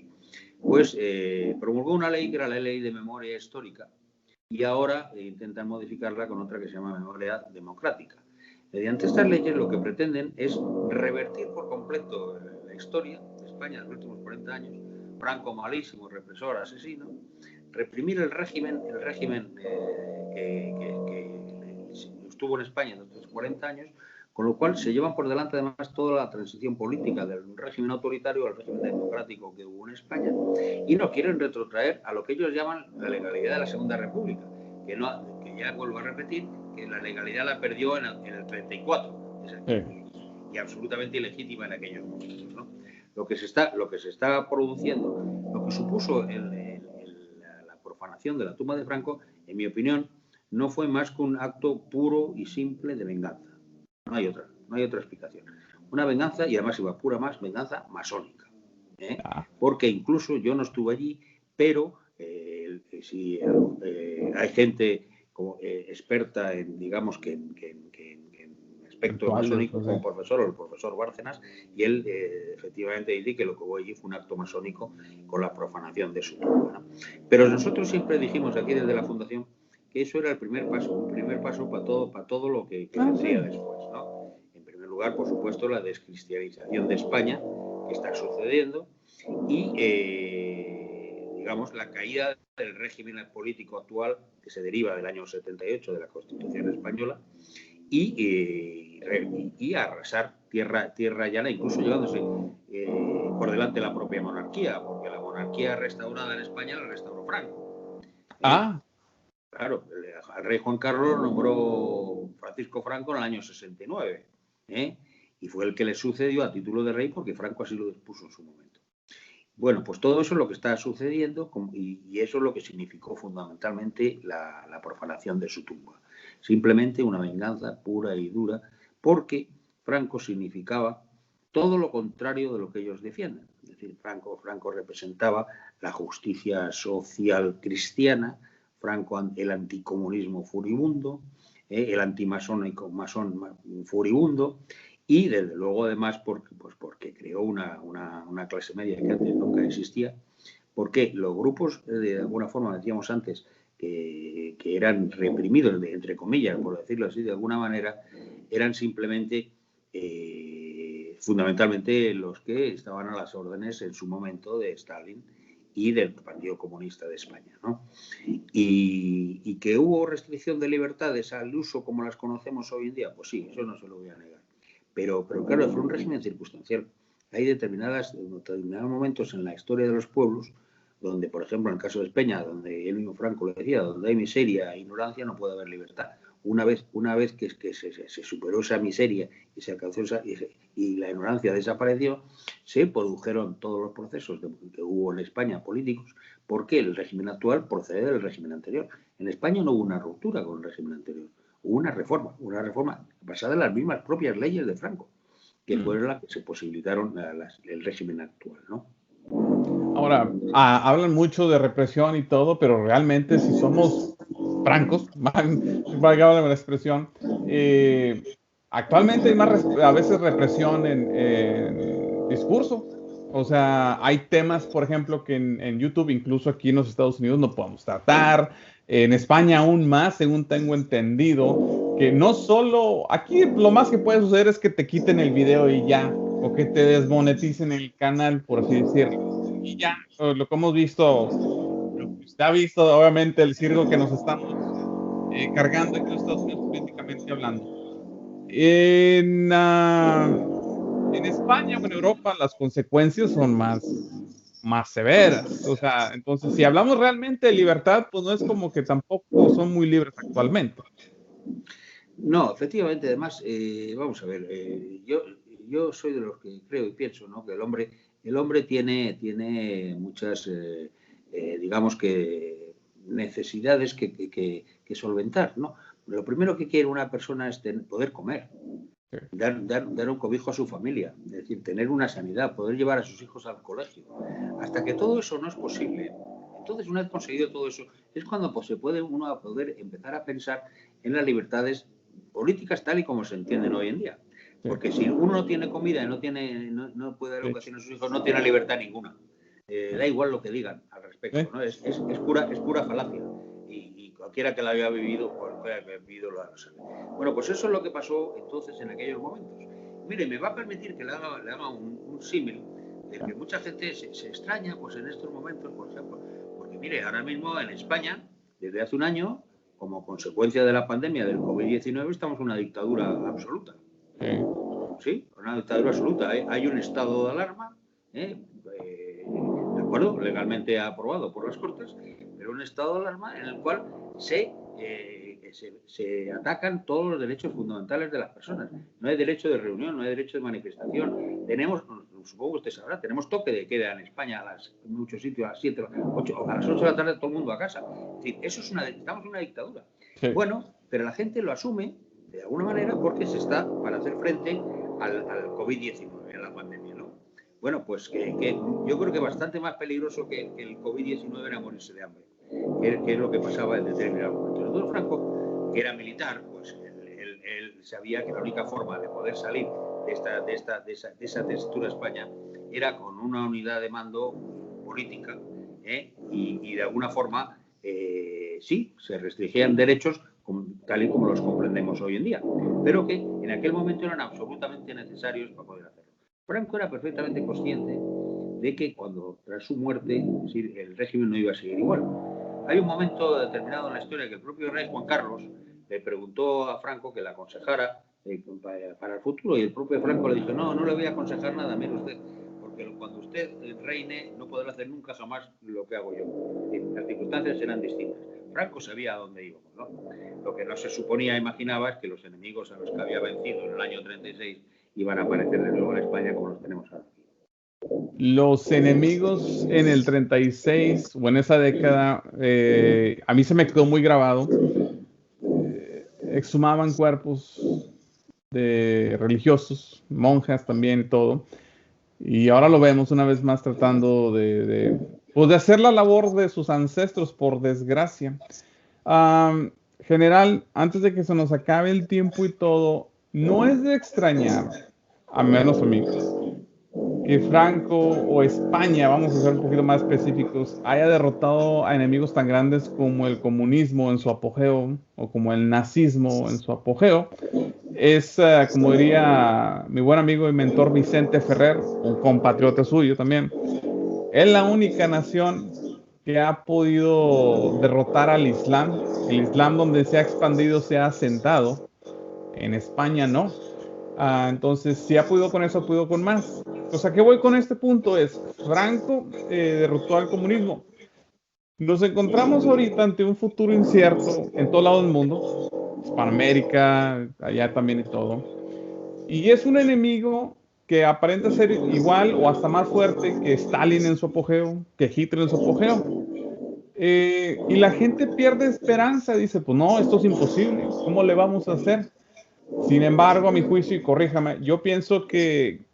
pues promulgó una ley que era la ley de memoria histórica y ahora intentan modificarla con otra que se llama memoria democrática. Mediante estas leyes lo que pretenden es revertir por completo la historia de España de los últimos 40 años, Franco malísimo, represor, asesino, reprimir el régimen que estuvo en España durante los 40 años, con lo cual se llevan por delante además toda la transición política del régimen autoritario al régimen democrático que hubo en España y no quieren retrotraer a lo que ellos llaman la legalidad de la Segunda República, que ya vuelvo a repetir, que la legalidad la perdió en el 34 y absolutamente ilegítima en aquellos momentos, ¿no? Lo que se está produciendo, lo que supuso la profanación de la tumba de Franco, en mi opinión, no fue más que un acto puro y simple de venganza. No hay otra explicación. Una venganza, y además iba pura más, venganza masónica. Porque incluso yo no estuve allí, pero si hay gente experta en, digamos, que en aspectos masónicos, como el profesor Bárcenas, y él efectivamente dice que lo que hubo allí fue un acto masónico con la profanación de su tumba, ¿no? Pero nosotros siempre dijimos aquí desde la Fundación que eso era el primer paso para todo lo que vendría después, ¿no? En primer lugar, por supuesto, la descristianización de España, que está sucediendo, y digamos, la caída del régimen político actual que se deriva del año 78 de la Constitución española y arrasar tierra llana, incluso llevándose por delante la propia monarquía, porque la monarquía restaurada en España la restauró Franco. Claro, al rey Juan Carlos nombró Francisco Franco en el año 69, y fue el que le sucedió a título de rey porque Franco así lo dispuso en su momento. Bueno, pues todo eso es lo que está sucediendo y eso es lo que significó fundamentalmente la profanación de su tumba. Simplemente una venganza pura y dura, porque Franco significaba todo lo contrario de lo que ellos defienden. Es decir, Franco representaba la justicia social cristiana, Franco el anticomunismo furibundo, el antimasónico masón furibundo, y desde luego además porque creó una clase media que antes nunca existía, porque los grupos, de alguna forma, decíamos antes, que eran reprimidos, entre comillas, por decirlo así de alguna manera, eran simplemente fundamentalmente los que estaban a las órdenes en su momento de Stalin y del Partido Comunista de España, ¿no? Y que hubo restricción de libertades al uso como las conocemos hoy en día, pues sí, eso no se lo voy a negar. Pero claro, fue un régimen circunstancial. Hay determinados momentos en la historia de los pueblos donde, por ejemplo, en el caso de España, donde el mismo Franco lo decía, donde hay miseria e ignorancia no puede haber libertad. Una vez que se superó esa miseria y se alcanzó y la ignorancia desapareció, se produjeron todos los procesos que hubo en España políticos, porque el régimen actual procede del régimen anterior. En España no hubo una ruptura con el régimen anterior, hubo una reforma basada en las mismas propias leyes de Franco, que fueron las que se posibilitaron el régimen actual, ¿no? Ahora, hablan mucho de represión y todo, pero realmente si somos francos, valga la expresión, actualmente hay más a veces represión en discurso. O sea, hay temas, por ejemplo, que en YouTube, incluso aquí en los Estados Unidos, no podemos tratar. En España aún más, según tengo entendido, que no solo, aquí lo más que puede suceder es que te quiten el video y ya, o que te desmoneticen el canal, por así decirlo. Y ya, lo que hemos visto, lo que usted ha visto, obviamente, el circo que nos estamos cargando aquí en los Estados Unidos, políticamente hablando. En España o en Europa las consecuencias son más severas. O sea, entonces, si hablamos realmente de libertad, pues no es como que tampoco son muy libres actualmente. No, efectivamente, además, vamos a ver, yo soy de los que creo y pienso, ¿no?, que el hombre tiene muchas, digamos que, necesidades que solventar, ¿no? Lo primero que quiere una persona es poder comer, dar un cobijo a su familia, es decir, tener una sanidad, poder llevar a sus hijos al colegio. Hasta que todo eso no es posible, entonces, una vez conseguido todo eso, es cuando se puede uno poder empezar a pensar en las libertades políticas tal y como se entienden hoy en día. Porque si uno no tiene comida y no puede dar educación a sus hijos, no tiene libertad ninguna. da igual lo que digan al respecto, ¿no? Es pura falacia. Y cualquiera que la haya vivido, cualquiera que haya vivido lo sabe. Bueno, pues eso es lo que pasó entonces en aquellos momentos. Mire, me va a permitir que le haga un símil de que mucha gente se extraña pues en estos momentos, por ejemplo, porque mire, ahora mismo en España, desde hace un año, como consecuencia de la pandemia del COVID-19, estamos en una dictadura absoluta. Sí, una dictadura absoluta. Hay un estado de alarma, de acuerdo, legalmente aprobado por las Cortes, pero un estado de alarma en el cual se atacan todos los derechos fundamentales de las personas. No hay derecho de reunión, no hay derecho de manifestación. Tenemos, supongo que usted sabrá, tenemos toque de queda en España en muchos sitios a las 7, 8, a las 8 de la tarde todo el mundo a casa. Es decir, estamos en una dictadura. Sí. Bueno, pero la gente lo asume de alguna manera porque se está para hacer frente al COVID-19, a la pandemia, ¿no? Bueno, pues que yo creo que bastante más peligroso que el COVID-19 era morirse de hambre, que es lo que pasaba en determinados momentos. El doctor Franco, que era militar, pues él sabía que la única forma de poder salir de esa textura España era con una unidad de mando política, y de alguna forma sí, se restringían derechos tal y como los comprendemos hoy en día, pero que en aquel momento eran absolutamente necesarios para poder hacerlo. Franco era perfectamente consciente de que tras su muerte, el régimen no iba a seguir igual. Hay un momento determinado en la historia que el propio rey Juan Carlos le preguntó a Franco que le aconsejara para el futuro, y el propio Franco le dijo, no le voy a aconsejar nada, mire usted, porque cuando usted reine no podrá hacer nunca jamás lo que hago yo. Las circunstancias serán distintas. Franco sabía a dónde íbamos, ¿no? Lo que no se suponía, imaginaba, es que los enemigos a los que había vencido en el año 36 iban a aparecer de nuevo en España como los tenemos ahora. Los enemigos en el 36 o en esa década, a mí se me quedó muy grabado. Exhumaban cuerpos de religiosos, monjas también y todo. Y ahora lo vemos una vez más tratando de hacer la labor de sus ancestros, por desgracia. General, antes de que se nos acabe el tiempo y todo, no es de extrañar, a menos amigos, que Franco o España, vamos a ser un poquito más específicos, haya derrotado a enemigos tan grandes como el comunismo en su apogeo o como el nazismo en su apogeo. Es, como diría mi buen amigo y mentor Vicente Ferrer, un compatriota suyo también, es la única nación que ha podido derrotar al Islam. El Islam donde se ha expandido, se ha asentado. En España no. Entonces, si ha podido con eso, ha podido con más. O sea, ¿qué voy con este punto? Es, Franco derrotó al comunismo. Nos encontramos ahorita ante un futuro incierto en todo lado del mundo, Hispanoamérica, allá también y todo. Y es un enemigo que aparenta ser igual o hasta más fuerte que Stalin en su apogeo, que Hitler en su apogeo. Y la gente pierde esperanza, dice, pues no, esto es imposible, ¿cómo le vamos a hacer? Sin embargo, a mi juicio, y corríjame, yo pienso que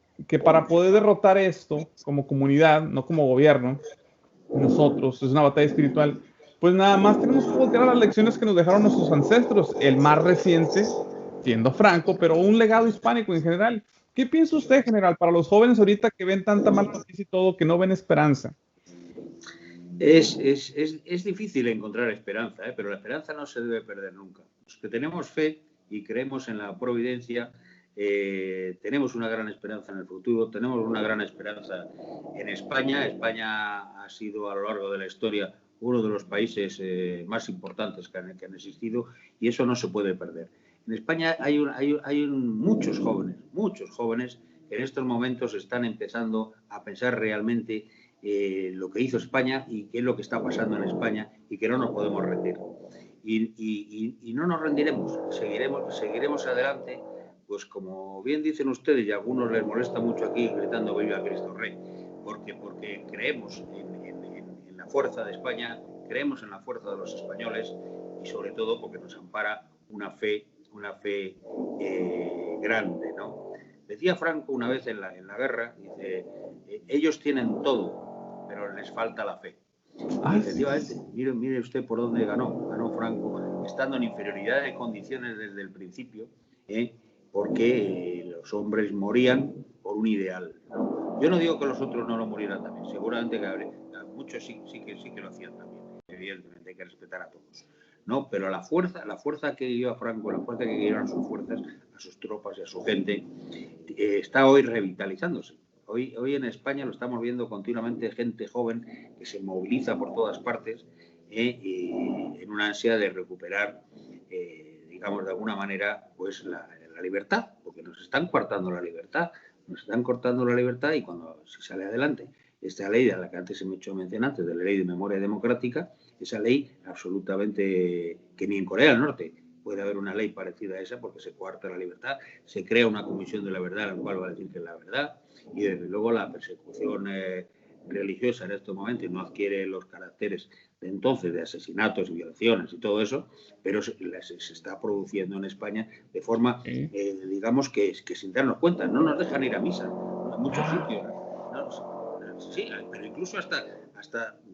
para poder derrotar esto como comunidad, no como gobierno, nosotros, es una batalla espiritual, pues nada más tenemos que voltear a las lecciones que nos dejaron nuestros ancestros, el más reciente, siendo Franco, pero un legado hispánico en general. ¿Qué piensa usted, general, para los jóvenes ahorita que ven tanta mala noticia y todo, que no ven esperanza? Es difícil encontrar esperanza, pero la esperanza no se debe perder nunca. Los que tenemos fe y creemos en la providencia, tenemos una gran esperanza en el futuro, tenemos una gran esperanza en España. España ha sido a lo largo de la historia uno de los países más importantes que han existido, y eso no se puede perder. En España hay muchos jóvenes que en estos momentos están empezando a pensar realmente lo que hizo España y qué es lo que está pasando en España, y que no nos podemos rendir. Y no nos rendiremos, seguiremos adelante, pues como bien dicen ustedes, y a algunos les molesta mucho aquí gritando viva Cristo Rey, porque creemos en la fuerza de España, creemos en la fuerza de los españoles, y sobre todo porque nos ampara una fe grande, ¿no? Decía Franco una vez en la guerra, dice, ellos tienen todo, pero les falta la fe. Y efectivamente, mire usted por dónde ganó Franco, estando en inferioridad de condiciones desde el principio, porque los hombres morían por un ideal, ¿no? Yo no digo que los otros no lo murieran también, seguramente que muchos sí que lo hacían también. Evidentemente hay que respetar a todos. No, pero la fuerza que dio a Franco, la fuerza que dieron a sus fuerzas, a sus tropas y a su gente, está hoy revitalizándose. Hoy en España lo estamos viendo continuamente, gente joven que se moviliza por todas partes en una ansia de recuperar, digamos, de alguna manera, pues la libertad, porque nos están coartando la libertad, y cuando se sale adelante esta ley de la que antes se me echó mención antes, de la ley de memoria democrática, esa ley absolutamente, que ni en Corea del Norte puede haber una ley parecida a esa porque se coarta la libertad, se crea una comisión de la verdad, la cual va a decir que es la verdad, y desde luego la persecución religiosa en estos momentos no adquiere los caracteres de entonces de asesinatos y violaciones y todo eso, pero se está produciendo en España de forma, digamos, que sin darnos cuenta. No nos dejan ir a misa en muchos sitios. Sí, pero incluso hasta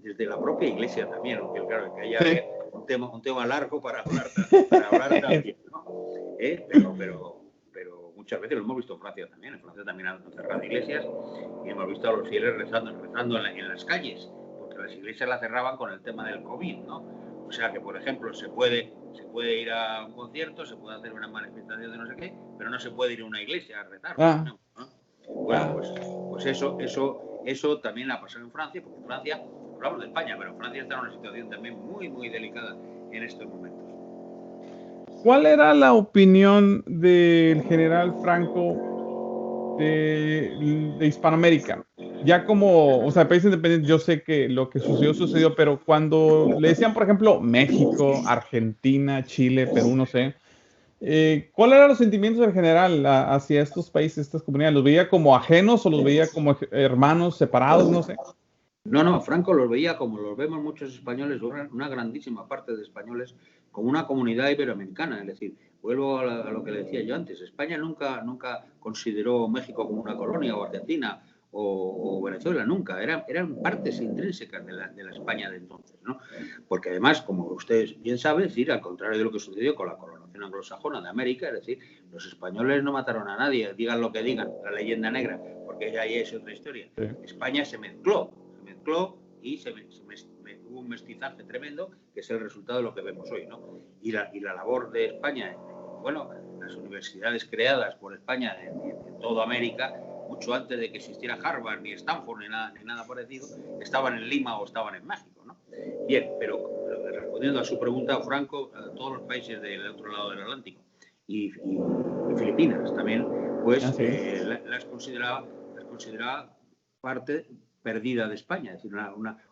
desde la propia iglesia también, aunque claro, que haya un tema largo para hablar también, ¿no? Pero muchas veces lo hemos visto en Francia también. En Francia también han cerrado iglesias y hemos visto a los fieles rezando en las calles, porque las iglesias las cerraban con el tema del COVID, ¿no? O sea que, por ejemplo, se puede ir a un concierto, se puede hacer una manifestación de no sé qué, pero no se puede ir a una iglesia a rezar, por ejemplo, ¿no? Bueno, pues eso también ha pasado en Francia, porque Francia, hablamos de España, pero Francia está en una situación también muy, muy delicada en estos momentos. ¿Cuál era la opinión del general Franco de Hispanoamérica? Ya como, o sea, país independiente, yo sé que lo que sucedió, pero cuando le decían, por ejemplo, México, Argentina, Chile, Perú, no sé, ¿cuáles eran los sentimientos del general hacia estos países, estas comunidades? ¿Los veía como ajenos o los veía como hermanos separados? No sé. No, Franco los veía como los vemos muchos españoles, una grandísima parte de españoles, como una comunidad iberoamericana. Es decir, vuelvo a lo que le decía yo antes, España nunca consideró México como una colonia, o Argentina, o Venezuela, nunca. Eran partes intrínsecas de la España de entonces, ¿no? Porque además, como ustedes bien saben, es decir, al contrario de lo que sucedió con la colonización anglosajona de América, es decir, los españoles no mataron a nadie, digan lo que digan, la leyenda negra, porque ya ahí es otra historia. Sí. España se mezcló y hubo un mestizaje tremendo, que es el resultado de lo que vemos hoy, ¿no? Y la labor de España, bueno, las universidades creadas por España en toda América, mucho antes de que existiera Harvard, ni Stanford, ni nada parecido, estaban en Lima o estaban en México, ¿no? Bien, pero respondiendo a su pregunta, Franco, a todos los países del otro lado del Atlántico y Filipinas también, pues las consideraba parte perdida de España, es decir,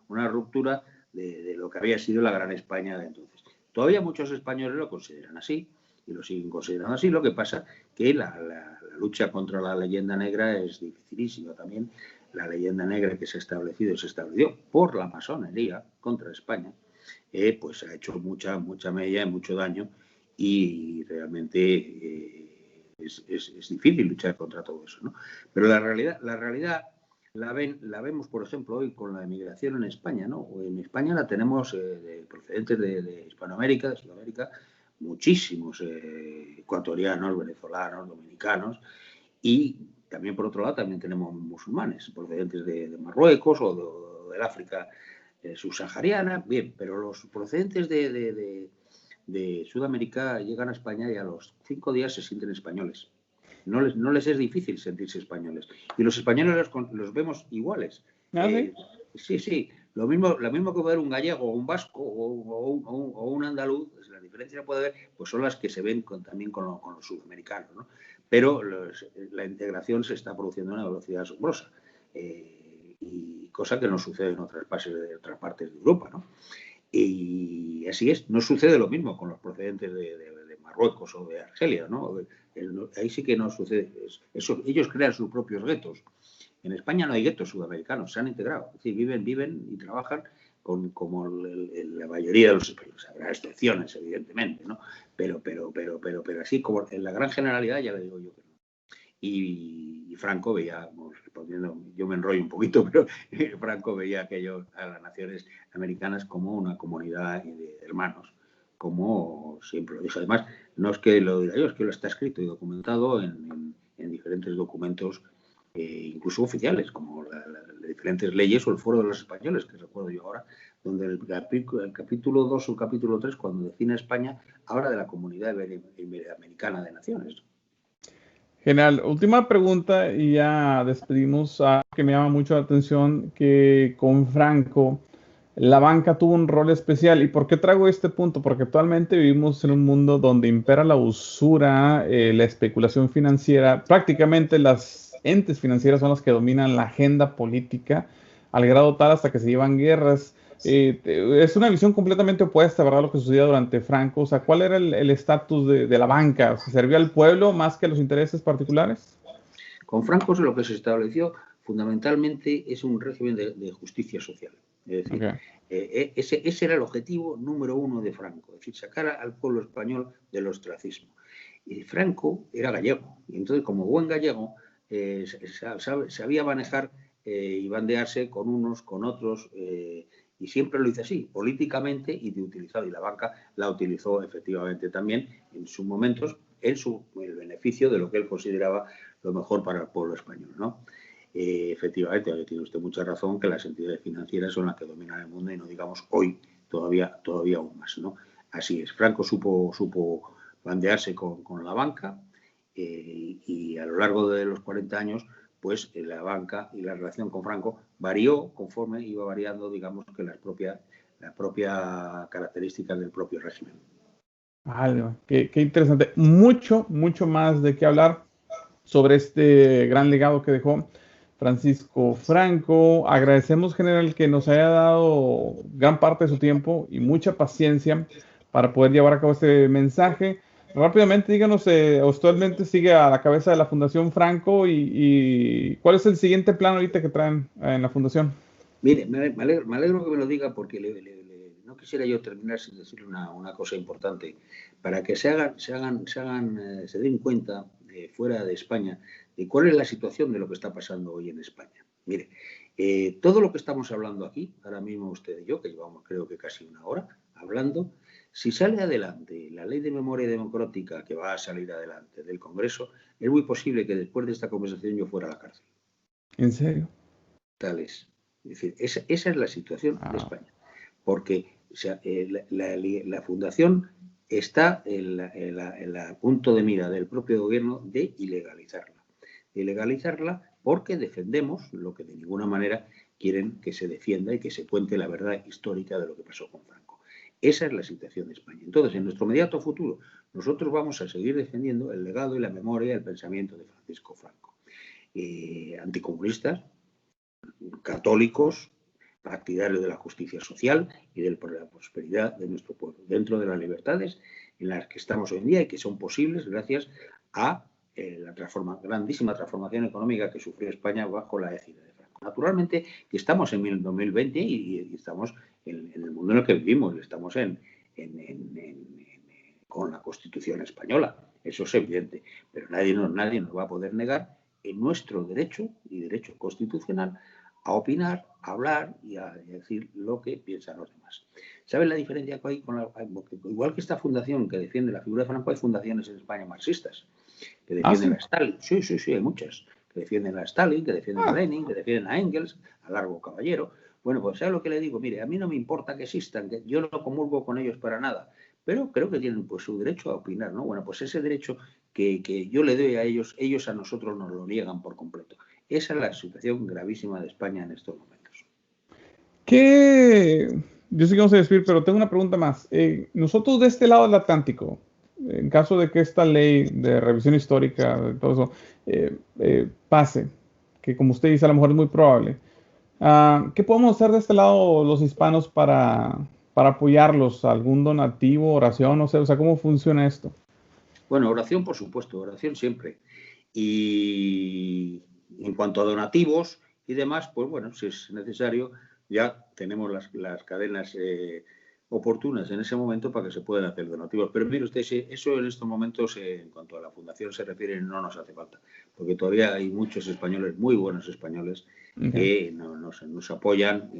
una ruptura de lo que había sido la gran España de entonces. Todavía muchos españoles lo consideran así y lo siguen considerando así. Lo que pasa que la lucha contra la leyenda negra es dificilísima también. La leyenda negra que se estableció por la masonería contra España, pues ha hecho mucha mella y mucho daño, y realmente es difícil luchar contra todo eso, ¿no? Pero la realidad la vemos, por ejemplo, hoy con la emigración en España, ¿no? En España la tenemos procedentes de Hispanoamérica, de Sudamérica, muchísimos ecuatorianos, venezolanos, dominicanos, y también, por otro lado, también tenemos musulmanes procedentes de Marruecos o del África subsahariana. Bien, pero los procedentes de Sudamérica llegan a España y a los 5 días se sienten españoles. No les es difícil sentirse españoles. Y los españoles los vemos iguales. Sí. Lo mismo que puede ver un gallego o un vasco o un andaluz, pues la diferencia que puede haber, pues son las que se ven también con los sudamericanos, ¿no? Pero la integración se está produciendo a una velocidad asombrosa. Y cosa que no sucede en otras partes de Europa, ¿no? Y así es, no sucede lo mismo con los procedentes de Marruecos o de Argelia, ¿no? Ahí sí que no sucede eso. Ellos crean sus propios guetos. En España no hay guetos sudamericanos, se han integrado. Es decir, viven y trabajan como la mayoría de los españoles. Habrá excepciones, evidentemente, ¿no? Pero así como en la gran generalidad, ya le digo yo que no. Y Franco veía, respondiendo, yo me enrollo un poquito, pero Franco veía a las naciones americanas como una comunidad de hermanos, como siempre lo dije. Además, no es que lo diga yo, es que lo está escrito y documentado en diferentes documentos incluso oficiales, como las diferentes leyes o el Foro de los Españoles, que recuerdo yo ahora, donde el capítulo 2 o el capítulo 3, cuando define España, habla de la Comunidad Iberoamericana de Naciones. Genial. Última pregunta y ya despedimos. Que me llama mucho la atención que con Franco la banca tuvo un rol especial. ¿Y por qué traigo este punto? Porque actualmente vivimos en un mundo donde impera la usura, la especulación financiera. Prácticamente las entes financieras son las que dominan la agenda política al grado tal hasta que se llevan guerras. Es una visión completamente opuesta, ¿verdad? Lo que sucedía durante Franco. O sea, ¿cuál era el estatus de la banca? ¿Se servía al pueblo más que a los intereses particulares? Con Franco lo que se estableció fundamentalmente es un régimen de justicia social. Es decir, Okay. ese era el objetivo número uno de Franco, es decir, sacar al pueblo español del ostracismo. Y Franco era gallego, y entonces como buen gallego sabía manejar y bandearse con unos, con otros, y siempre lo hizo así, políticamente y de utilizado, y la banca la utilizó efectivamente también en sus momentos, en el beneficio de lo que él consideraba lo mejor para el pueblo español, ¿no? Efectivamente, tiene usted mucha razón que las entidades financieras son las que dominan el mundo y no digamos hoy todavía aún más, ¿no? Así es, Franco supo bandearse con la banca y a lo largo de los 40 años pues la banca y la relación con Franco varió conforme iba variando, digamos, que las propias características del propio régimen. Vale, qué interesante. Mucho más de qué hablar sobre este gran legado que dejó Francisco Franco. Agradecemos, general, que nos haya dado gran parte de su tiempo y mucha paciencia para poder llevar a cabo este mensaje. Rápidamente, díganos, actualmente sigue a la cabeza de la Fundación Franco y ¿cuál es el siguiente plan ahorita que traen en la Fundación? Mire, me alegro que me lo diga porque no quisiera yo terminar sin decirle una cosa importante. Para que se den cuenta fuera de España de cuál es la situación de lo que está pasando hoy en España. Mire, todo lo que estamos hablando aquí, ahora mismo usted y yo, que llevamos creo que casi una hora hablando, si sale adelante la ley de memoria democrática que va a salir adelante del Congreso, es muy posible que después de esta conversación yo fuera a la cárcel. ¿En serio? Tal es. Es decir, esa es la situación de Ah, España. Porque la fundación está en la punto de mira del propio gobierno de ilegalizarla. De ilegalizarla porque defendemos lo que de ninguna manera quieren que se defienda y que se cuente la verdad histórica de lo que pasó con Franco. Esa es la situación de España. Entonces, en nuestro inmediato futuro, nosotros vamos a seguir defendiendo el legado y la memoria y el pensamiento de Francisco Franco. Anticomunistas, católicos, partidarios de la justicia social y de la prosperidad de nuestro pueblo, dentro de las libertades en las que estamos hoy en día y que son posibles gracias a la grandísima transformación económica que sufrió España bajo la égida de Franco. Naturalmente que estamos en el 2020 y estamos en el mundo en el que vivimos, estamos con la Constitución española, eso es evidente, pero nadie nos va a poder negar en nuestro derecho y derecho constitucional a opinar, a hablar y a decir lo que piensan los demás. ¿Saben la diferencia que hay con igual que esta fundación que defiende la figura de Franco, hay fundaciones en España marxistas que defienden sí. a Stalin? Sí, hay muchas. Que defienden a Stalin, que defienden a Ah, Lenin, que defienden a Engels, a Largo Caballero. Bueno, pues ¿sabe lo que le digo? Mire, a mí no me importa que existan, que yo no comulgo con ellos para nada, pero creo que tienen pues su derecho a opinar, ¿no? Bueno, pues ese derecho que yo le doy a ellos a nosotros nos lo niegan por completo. Esa es la situación gravísima de España en estos momentos. Yo sé que vamos a despedir, pero tengo una pregunta más. Nosotros de este lado del Atlántico, en caso de que esta ley de revisión histórica, de todo eso, pase, que como usted dice, a lo mejor es muy probable, ¿qué podemos hacer de este lado los hispanos para apoyarlos? ¿Algún donativo, oración? No sé, o sea, ¿cómo funciona esto? Bueno, oración, por supuesto, oración siempre. Y en cuanto a donativos y demás, pues bueno, si es necesario, ya tenemos las cadenas oportunas en ese momento para que se puedan hacer donativos. Pero mire usted, eso en estos momentos, en cuanto a la fundación se refiere, no nos hace falta, porque todavía hay muchos españoles, muy buenos españoles, Okay. que nos apoyan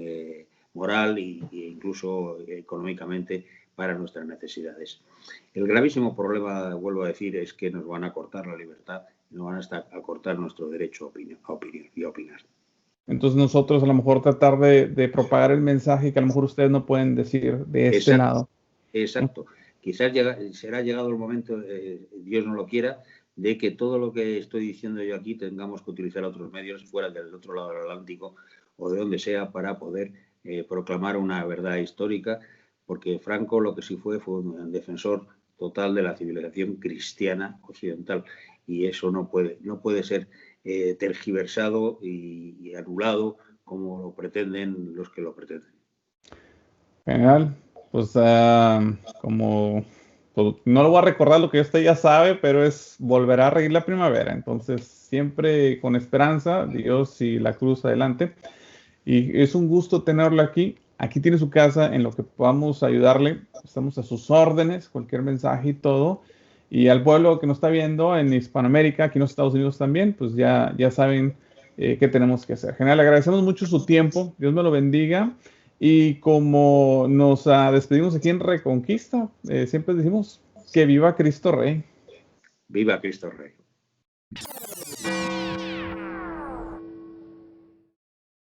moral e incluso económicamente para nuestras necesidades. El gravísimo problema, vuelvo a decir, es que nos van a cortar la libertad no van a cortar nuestro derecho a opinión y a opinar. Entonces nosotros a lo mejor tratar de propagar el mensaje que a lo mejor ustedes no pueden decir de este lado. Exacto. Quizás será llegado el momento, Dios no lo quiera, de que todo lo que estoy diciendo yo aquí tengamos que utilizar otros medios fuera del otro lado del Atlántico o de donde sea para poder proclamar una verdad histórica, porque Franco lo que sí fue un defensor total de la civilización cristiana occidental, y eso no puede ser tergiversado y anulado como lo pretenden los que lo pretenden. Genial. Pues como pues, no lo voy a recordar lo que usted ya sabe, pero es volverá a reír la primavera. Entonces, siempre con esperanza, Dios y la cruz adelante. Y es un gusto tenerlo aquí. Aquí tiene su casa en lo que podamos ayudarle. Estamos a sus órdenes, cualquier mensaje y todo. Y al pueblo que nos está viendo en Hispanoamérica, aquí en los Estados Unidos también, pues ya saben qué tenemos que hacer. Genial, le agradecemos mucho su tiempo. Dios me lo bendiga. Y como nos despedimos aquí en Reconquista, siempre decimos que viva Cristo Rey. Viva Cristo Rey.